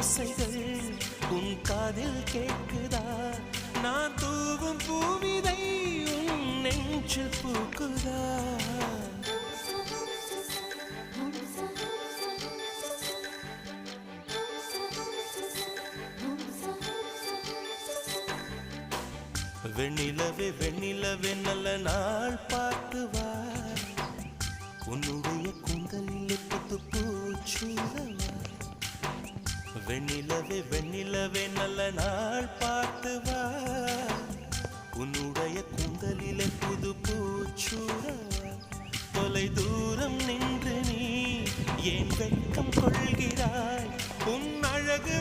ஓசைகள் உன் காதில் கேட்குதா? நான் தூவும் பூவிதை உன் நெஞ்சில் பூக்குதா? வெண்ணிலவே வெண்ணிலவே நல்ல நாள் பார்த்து வா, உன்னுடைய கூந்தலில் புத்து பூச்சூடவா. வெண்ணிலவே வெண்ணிலவே நல்ல நாள் பார்த்து வா, உன்னுடைய கூந்தலில் புது பூச்சூடவா. தொலை தூரம் நின்று நீ ஏன் வெட்கம் கொள்கிறாய்? உன் அழகு